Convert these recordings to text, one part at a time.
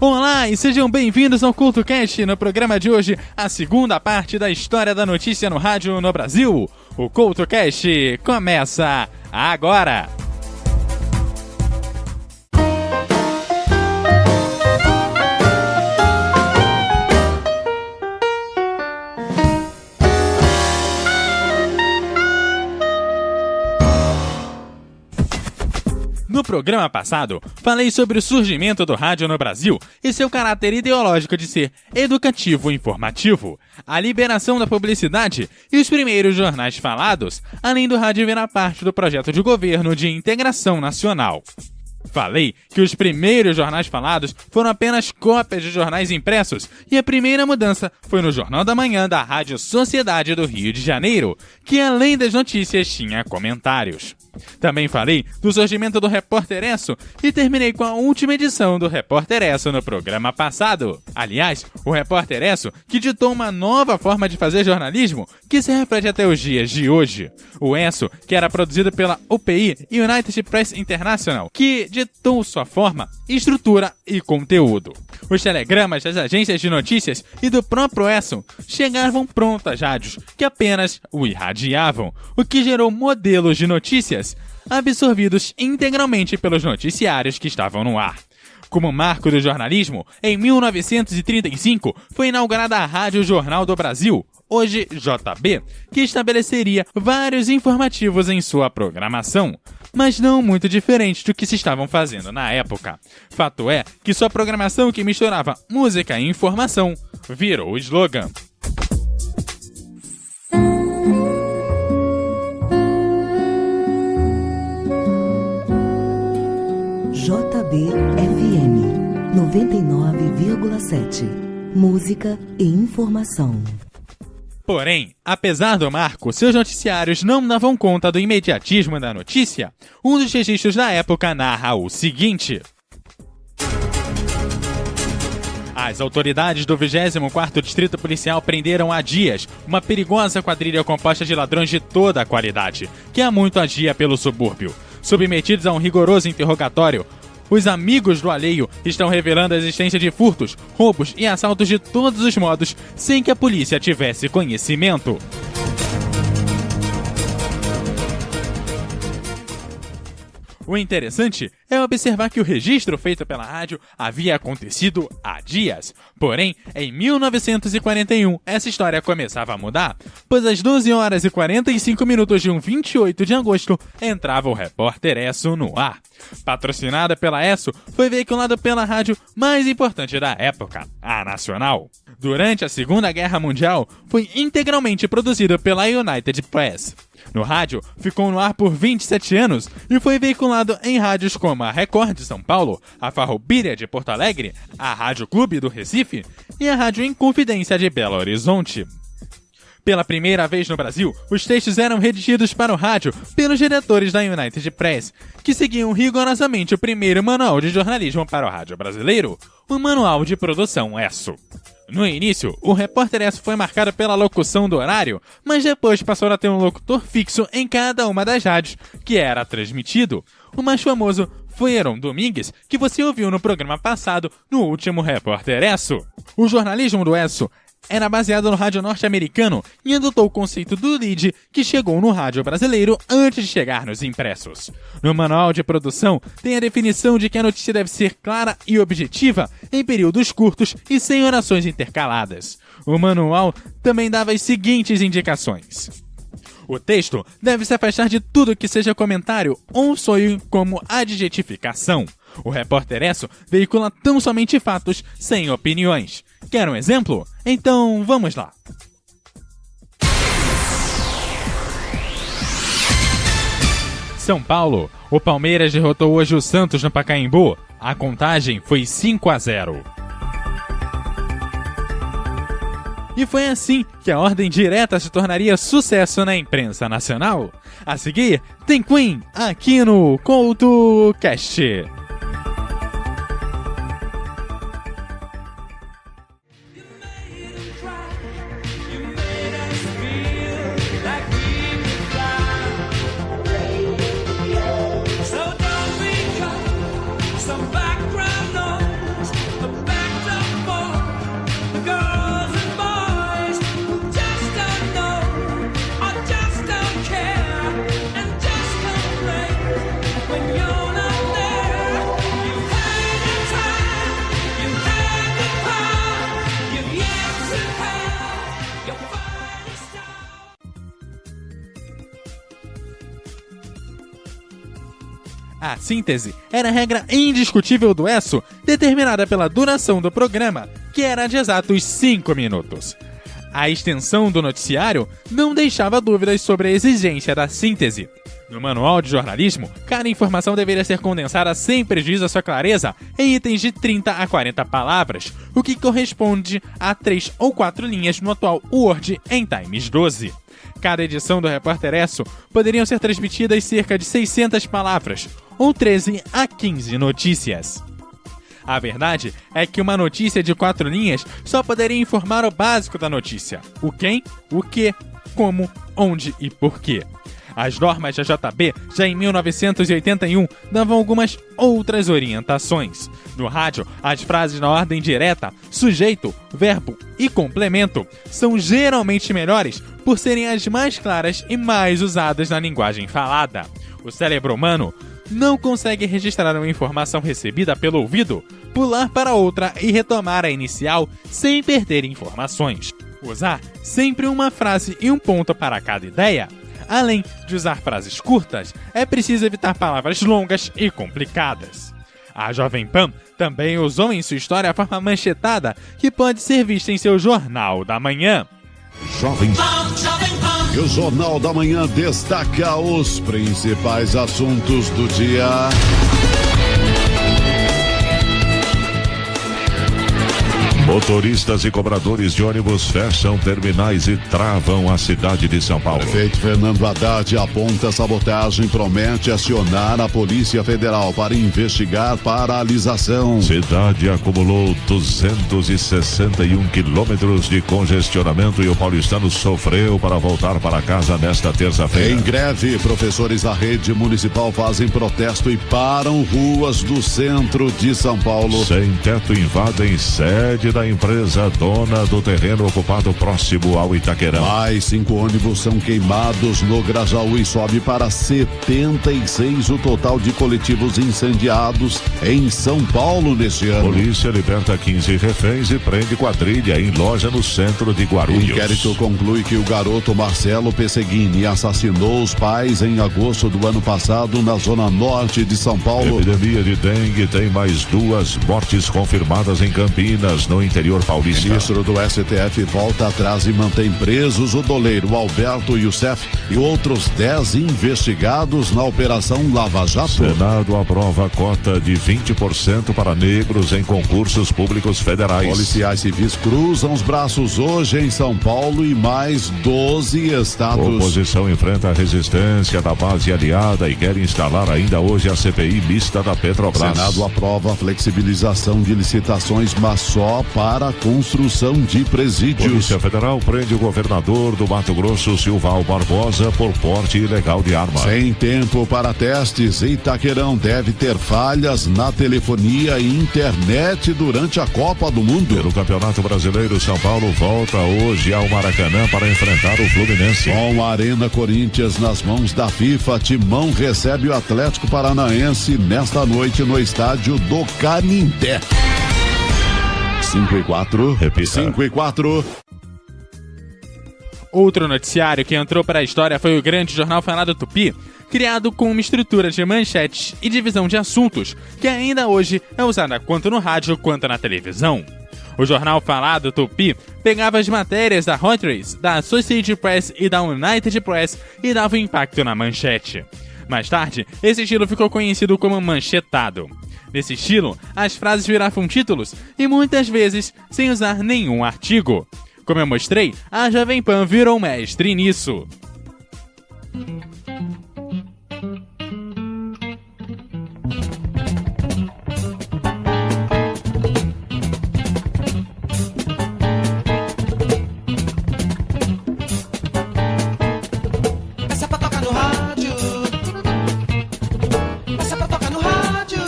Olá e sejam bem-vindos ao CoutoCast. No programa de hoje, a segunda parte da história da notícia no rádio no Brasil. O CoutoCast começa agora! No programa passado, falei sobre o surgimento do rádio no Brasil e seu caráter ideológico de ser educativo e informativo, a liberação da publicidade e os primeiros jornais falados, além do rádio virar parte do projeto de governo de integração nacional. Falei que os primeiros jornais falados foram apenas cópias de jornais impressos e a primeira mudança foi no Jornal da Manhã da Rádio Sociedade do Rio de Janeiro, que além das notícias tinha comentários. Também falei do surgimento do Repórter Esso e terminei com a última edição do Repórter Esso no programa passado. Aliás, o Repórter Esso que ditou uma nova forma de fazer jornalismo que se reflete até os dias de hoje. O Esso, que era produzido pela UPI, United Press International, que ditou sua forma, estrutura e conteúdo. Os telegramas das agências de notícias e do próprio Esso chegavam prontos às rádios, que apenas o irradiavam, o que gerou modelos de notícias absorvidos integralmente pelos noticiários que estavam no ar. Como marco do jornalismo, em 1935 foi inaugurada a Rádio Jornal do Brasil, hoje JB, que estabeleceria vários informativos em sua programação, mas não muito diferente do que se estavam fazendo na época. Fato é que sua programação, que misturava música e informação, virou o slogan. JB-FM 99,7. Música e informação. Porém, apesar do marco, seus noticiários não davam conta do imediatismo da notícia. Um dos registros da época narra o seguinte: as autoridades do 24º Distrito Policial prenderam há dias uma perigosa quadrilha composta de ladrões de toda a qualidade, que há muito agia pelo subúrbio. Submetidos a um rigoroso interrogatório, os amigos do alheio estão revelando a existência de furtos, roubos e assaltos de todos os modos, sem que a polícia tivesse conhecimento. O interessante é observar que o registro feito pela rádio havia acontecido há dias. Porém, em 1941, essa história começava a mudar, pois às 12 horas e 45 minutos de um 28 de agosto, entrava o Repórter Esso no ar. Patrocinada pela Esso, foi veiculado pela rádio mais importante da época, a Nacional. Durante a Segunda Guerra Mundial, foi integralmente produzido pela United Press. No rádio, ficou no ar por 27 anos e foi veiculado em rádios como a Record de São Paulo, a Farroupilha de Porto Alegre, a Rádio Clube do Recife e a Rádio Inconfidência de Belo Horizonte. Pela primeira vez no Brasil, os textos eram redigidos para o rádio pelos diretores da United Press, que seguiam rigorosamente o primeiro manual de jornalismo para o rádio brasileiro, o Manual de Produção Esso. No início, o Repórter Esso foi marcado pela locução do horário, mas depois passou a ter um locutor fixo em cada uma das rádios que era transmitido. O mais famoso foi Heron Domingues, que você ouviu no programa passado, no último Repórter Esso. O jornalismo do Esso era baseado no rádio norte-americano e adotou o conceito do lead que chegou no rádio brasileiro antes de chegar nos impressos. No manual de produção tem a definição de que a notícia deve ser clara e objetiva em períodos curtos e sem orações intercaladas. O manual também dava as seguintes indicações: o texto deve se afastar de tudo que seja comentário ou soe como adjetificação. O Repórter Esso veicula tão somente fatos sem opiniões. Quer um exemplo? Então vamos lá. São Paulo. O Palmeiras derrotou hoje o Santos no Pacaembu. A contagem foi 5-0. E foi assim que a ordem direta se tornaria sucesso na imprensa nacional. A seguir, tem Queen aqui no CoutoCast. Some background noise, the A síntese era a regra indiscutível do ESSO, determinada pela duração do programa, que era de exatos 5 minutos. A extensão do noticiário não deixava dúvidas sobre a exigência da síntese. No manual de jornalismo, cada informação deveria ser condensada sem prejuízo à sua clareza em itens de 30 a 40 palavras, o que corresponde a 3 ou 4 linhas no atual Word em Times 12. Cada edição do Repórter ESSO poderiam ser transmitidas cerca de 600 palavras, ou 13 a 15 notícias. A verdade é que uma notícia de 4 linhas só poderia informar o básico da notícia: o quem, o que, como, onde e porquê. As normas da JB, já em 1981, davam algumas outras orientações. No rádio, as frases na ordem direta, sujeito, verbo e complemento são geralmente melhores por serem as mais claras e mais usadas na linguagem falada. O cérebro humano não consegue registrar uma informação recebida pelo ouvido, pular para outra e retomar a inicial sem perder informações. Usar sempre uma frase e um ponto para cada ideia. Além de usar frases curtas, é preciso evitar palavras longas e complicadas. A Jovem Pan também usou em sua história a forma manchetada, que pode ser vista em seu Jornal da Manhã. Jovem Pan. E o Jornal da Manhã destaca os principais assuntos do dia. Motoristas e cobradores de ônibus fecham terminais e travam a cidade de São Paulo. Prefeito Fernando Haddad aponta sabotagem e promete acionar a Polícia Federal para investigar paralisação. Cidade acumulou 261 quilômetros de congestionamento e o paulistano sofreu para voltar para casa nesta terça-feira. Em greve, professores da rede municipal fazem protesto e param ruas do centro de São Paulo. Sem teto invadem sede da empresa dona do terreno ocupado próximo ao Itaquerão. Mais 5 ônibus são queimados no Grajaú e sobe para 76 o total de coletivos incendiados em São Paulo neste ano. Polícia liberta 15 reféns e prende quadrilha em loja no centro de Guarulhos. O inquérito conclui que o garoto Marcelo Pesseguini assassinou os pais em agosto do ano passado na zona norte de São Paulo. Epidemia de dengue tem mais 2 mortes confirmadas em Campinas, no interior paulista. O ministro do STF volta atrás e mantém presos o doleiro Alberto Youssef e outros 10 investigados na Operação Lava Jato. Senado aprova cota de 20% para negros em concursos públicos federais. Policiais civis cruzam os braços hoje em São Paulo e mais 12 estados. Oposição enfrenta a resistência da base aliada e quer instalar ainda hoje a CPI mista da Petrobras. Senado aprova a flexibilização de licitações, mas só para a construção de presídios. Polícia Federal prende o governador do Mato Grosso, Silval Barbosa, por porte ilegal de arma. Sem tempo para testes, Itaquerão deve ter falhas na telefonia e internet durante a Copa do Mundo. Pelo Campeonato Brasileiro, São Paulo volta hoje ao Maracanã para enfrentar o Fluminense. Com a Arena Corinthians nas mãos da FIFA, Timão recebe o Atlético Paranaense nesta noite no estádio do Canindé. 5 e 4. Repita. 5 e 4. Outro noticiário que entrou para a história foi o grande jornal falado Tupi, criado com uma estrutura de manchetes e divisão de assuntos, que ainda hoje é usada tanto no rádio quanto na televisão. O jornal falado Tupi pegava as matérias da Hot Race, da Associated Press e da United Press e dava um impacto na manchete. Mais tarde, esse estilo ficou conhecido como manchetado. Nesse estilo, as frases viravam títulos e muitas vezes sem usar nenhum artigo. Como eu mostrei, a Jovem Pan virou mestre nisso. Essa pra tocar no rádio. Essa pra tocar no rádio.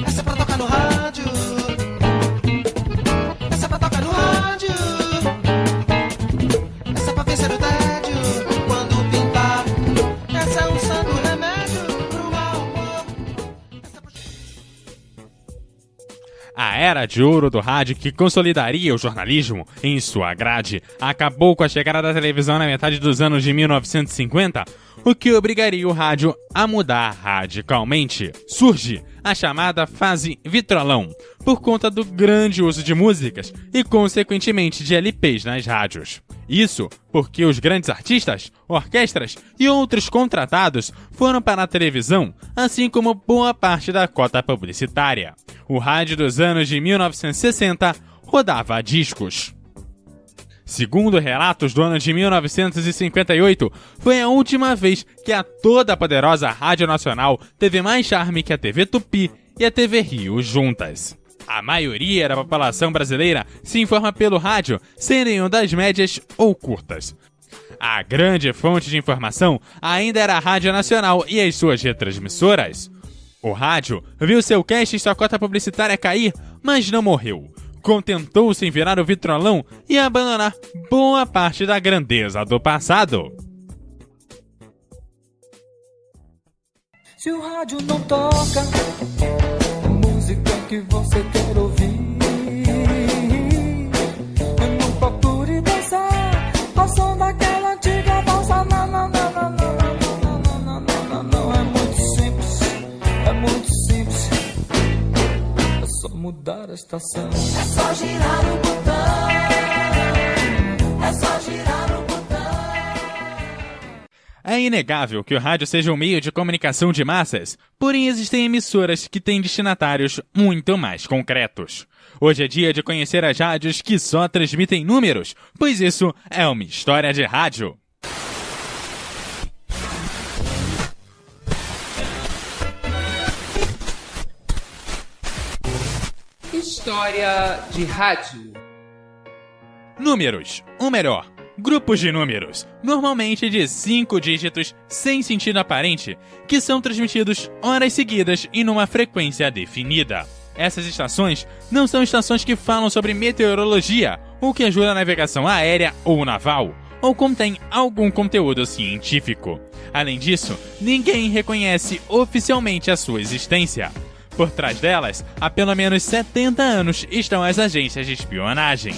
Essa pra tocar no rádio. Essa pra tocar no rádio. Essa pra vencer o tédio quando pintar. Essa é um santo remédio pro mau humor. A era de ouro do rádio, que consolidaria o jornalismo em sua grade, acabou com a chegada da televisão na metade dos anos de 1950, o que obrigaria o rádio a mudar radicalmente. Surge a chamada fase vitrolão, por conta do grande uso de músicas e, consequentemente, de LPs nas rádios. Isso porque os grandes artistas, orquestras e outros contratados foram para a televisão, assim como boa parte da cota publicitária. O rádio dos anos de 1960 rodava discos. Segundo relatos do ano de 1958, foi a última vez que a toda poderosa Rádio Nacional teve mais charme que a TV Tupi e a TV Rio juntas. A maioria da população brasileira se informa pelo rádio, sendo ondas médias ou curtas. A grande fonte de informação ainda era a Rádio Nacional e as suas retransmissoras. O rádio viu seu cast e sua cota publicitária cair, mas não morreu. Contentou-se em virar o vitrolão e abandonar boa parte da grandeza do passado. Se o rádio não toca música que você quer ouvir, não procure dançar ao som daquela antiga valsa. Não, não, não, não, não, não, não, não, não, não. É muito simples, é muito simples. É só mudar a estação. É só girar o botão. É só girar o botão. É inegável que o rádio seja um meio de comunicação de massas, porém existem emissoras que têm destinatários muito mais concretos. Hoje é dia de conhecer as rádios que só transmitem números, pois isso é uma história de rádio. História de rádio. Números, ou melhor, grupos de números, normalmente de 5 dígitos sem sentido aparente, que são transmitidos horas seguidas e numa frequência definida. Essas estações não são estações que falam sobre meteorologia, ou que ajudam a navegação aérea ou naval, ou contêm algum conteúdo científico. Além disso, ninguém reconhece oficialmente a sua existência. Por trás delas, há pelo menos 70 anos estão as agências de espionagem.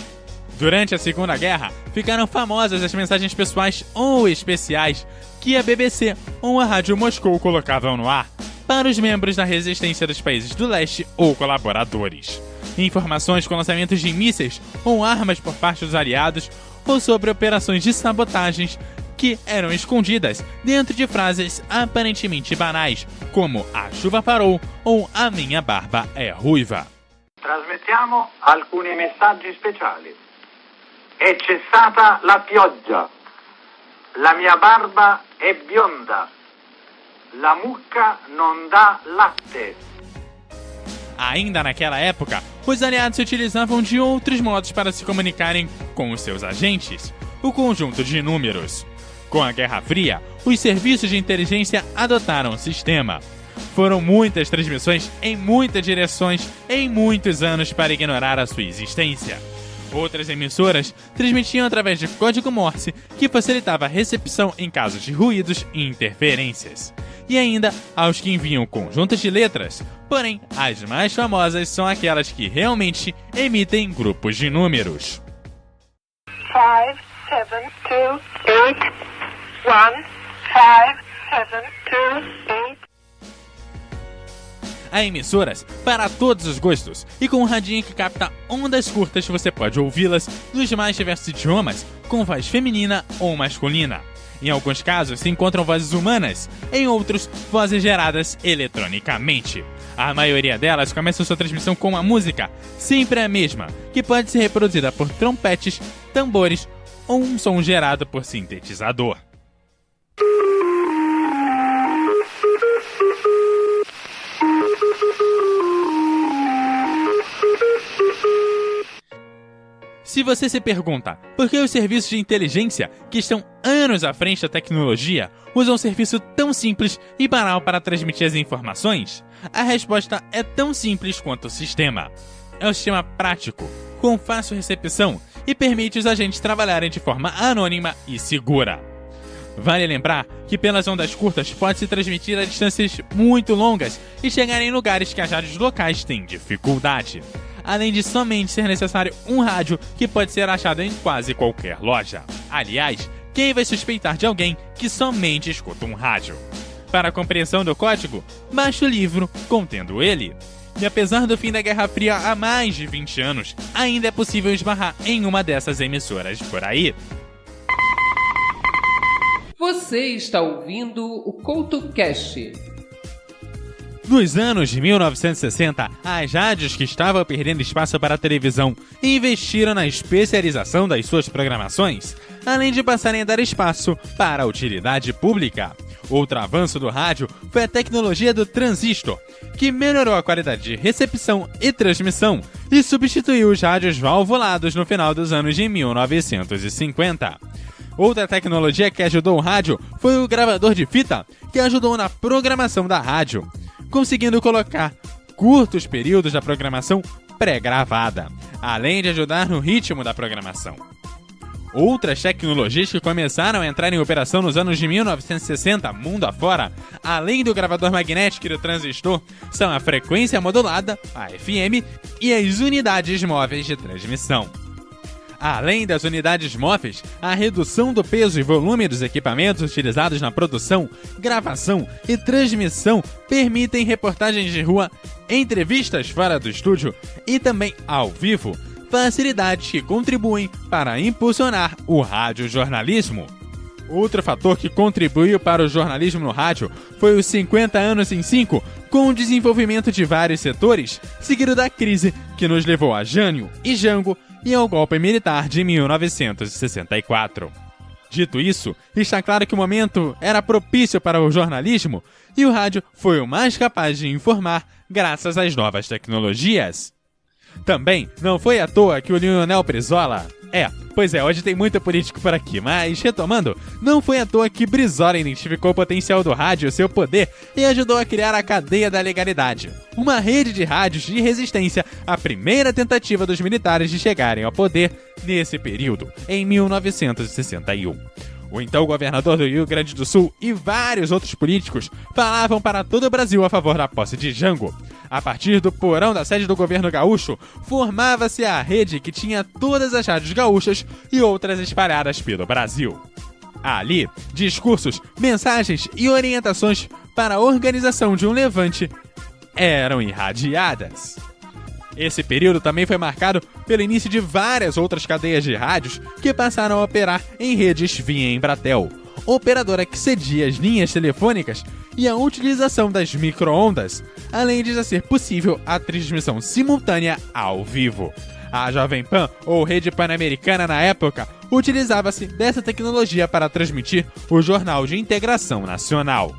Durante a Segunda Guerra, ficaram famosas as mensagens pessoais ou especiais que a BBC ou a Rádio Moscou colocavam no ar para os membros da resistência dos países do leste ou colaboradores. Informações com lançamentos de mísseis ou armas por parte dos aliados ou sobre operações de sabotagens que eram escondidas dentro de frases aparentemente banais, como "a chuva parou" ou "a minha barba é ruiva". Trasmettiamo alcuni messaggi speciali. È cessata la pioggia. La mia barba è bionda. La mucca non dà latte. Ainda naquela época, os aliados se utilizavam de outros modos para se comunicarem com os seus agentes, o conjunto de números. Com a Guerra Fria, os serviços de inteligência adotaram o sistema. Foram muitas transmissões em muitas direções em muitos anos para ignorar a sua existência. Outras emissoras transmitiam através de código Morse, que facilitava a recepção em casos de ruídos e interferências. E ainda aos que enviam conjuntos de letras, porém as mais famosas são aquelas que realmente emitem grupos de números. 5, 7, 2, 8, 1, 5, 7, 2, 8. Há emissoras para todos os gostos, e com um radinho que capta ondas curtas você pode ouvi-las nos mais diversos idiomas, com voz feminina ou masculina. Em alguns casos se encontram vozes humanas, em outros, vozes geradas eletronicamente. A maioria delas começa sua transmissão com uma música, sempre a mesma, que pode ser reproduzida por trompetes, tambores ou um som gerado por sintetizador. Se você se pergunta por que os serviços de inteligência, que estão anos à frente da tecnologia, usam um serviço tão simples e banal para transmitir as informações, a resposta é tão simples quanto o sistema. É um sistema prático, com fácil recepção e permite os agentes trabalharem de forma anônima e segura. Vale lembrar que pelas ondas curtas pode-se transmitir a distâncias muito longas e chegar em lugares que as rádios locais têm dificuldade, além de somente ser necessário um rádio que pode ser achado em quase qualquer loja. Aliás, quem vai suspeitar de alguém que somente escuta um rádio? Para a compreensão do código, baixe o livro contendo ele. E apesar do fim da Guerra Fria há mais de 20 anos, ainda é possível esbarrar em uma dessas emissoras por aí. Você está ouvindo o CoutoCast. Nos anos de 1960, as rádios que estavam perdendo espaço para a televisão investiram na especialização das suas programações, além de passarem a dar espaço para a utilidade pública. Outro avanço do rádio foi a tecnologia do transistor, que melhorou a qualidade de recepção e transmissão e substituiu os rádios valvulados no final dos anos de 1950. Outra tecnologia que ajudou o rádio foi o gravador de fita, que ajudou na programação da rádio, conseguindo colocar curtos períodos da programação pré-gravada, além de ajudar no ritmo da programação. Outras tecnologias que começaram a entrar em operação nos anos de 1960, mundo afora, além do gravador magnético e do transistor, são a frequência modulada, a FM, e as unidades móveis de transmissão. Além das unidades móveis, a redução do peso e volume dos equipamentos utilizados na produção, gravação e transmissão permitem reportagens de rua, entrevistas fora do estúdio e também ao vivo, facilidades que contribuem para impulsionar o radiojornalismo. Outro fator que contribuiu para o jornalismo no rádio foi os 50 anos em 5, com o desenvolvimento de vários setores, seguido da crise que nos levou a Jânio e Jango e ao golpe militar de 1964. Dito isso, está claro que o momento era propício para o jornalismo e o rádio foi o mais capaz de informar graças às novas tecnologias. Também não foi à toa que o Lionel Brizola... hoje tem muito político por aqui, mas retomando, não foi à toa que Brizola identificou o potencial do rádio e seu poder e ajudou a criar a cadeia da legalidade, uma rede de rádios de resistência à primeira tentativa dos militares de chegarem ao poder nesse período, em 1961. O então governador do Rio Grande do Sul e vários outros políticos falavam para todo o Brasil a favor da posse de Jango. A partir do porão da sede do governo gaúcho, formava-se a rede que tinha todas as rádios gaúchas e outras espalhadas pelo Brasil. Ali, discursos, mensagens e orientações para a organização de um levante eram irradiadas. Esse período também foi marcado pelo início de várias outras cadeias de rádios que passaram a operar em redes via Embratel, operadora que cedia as linhas telefônicas e a utilização das micro-ondas, além de já ser possível a transmissão simultânea ao vivo. A Jovem Pan, ou Rede Pan-Americana na época, utilizava-se dessa tecnologia para transmitir o Jornal de Integração Nacional.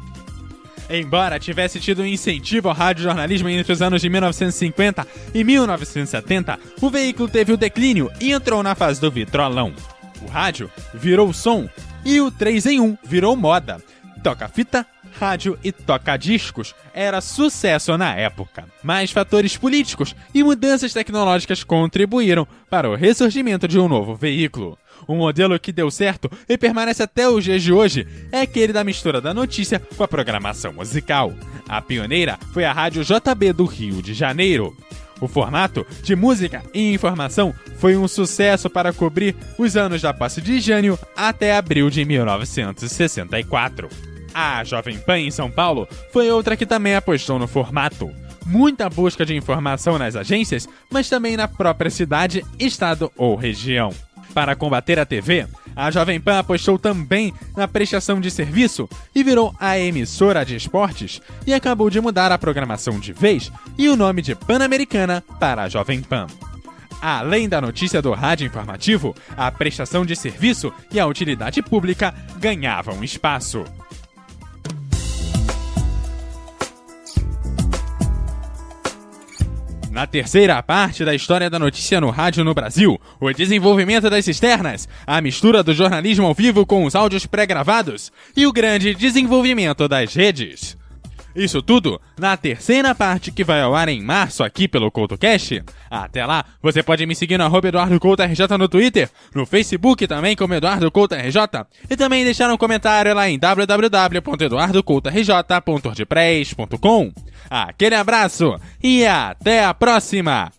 Embora tivesse tido um incentivo ao radiojornalismo entre os anos de 1950 e 1970, o veículo teve o declínio e entrou na fase do vitrolão. O rádio virou som e o 3 em 1 virou moda. Toca-fita, rádio e toca-discos era sucesso na época. Mas fatores políticos e mudanças tecnológicas contribuíram para o ressurgimento de um novo veículo. Um modelo que deu certo e permanece até os dias de hoje é aquele da mistura da notícia com a programação musical. A pioneira foi a Rádio JB do Rio de Janeiro. O formato de música e informação foi um sucesso para cobrir os anos da posse de Jânio até abril de 1964. A Jovem Pan em São Paulo foi outra que também apostou no formato. Muita busca de informação nas agências, mas também na própria cidade, estado ou região. Para combater a TV, a Jovem Pan apostou também na prestação de serviço e virou a emissora de esportes e acabou de mudar a programação de vez e o nome de Pan-Americana para a Jovem Pan. Além da notícia do rádio informativo, a prestação de serviço e a utilidade pública ganhavam espaço. Na terceira parte da história da notícia no rádio no Brasil, o desenvolvimento das cisternas, a mistura do jornalismo ao vivo com os áudios pré-gravados e o grande desenvolvimento das redes. Isso tudo na terceira parte que vai ao ar em março aqui pelo CoutoCast. Até lá, você pode me seguir no @EduardoCoutoRJ no Twitter, no Facebook também como EduardoCoutoRJ e também deixar um comentário lá em www.eduardocoutorj.wordpress.com. Aquele abraço e até a próxima!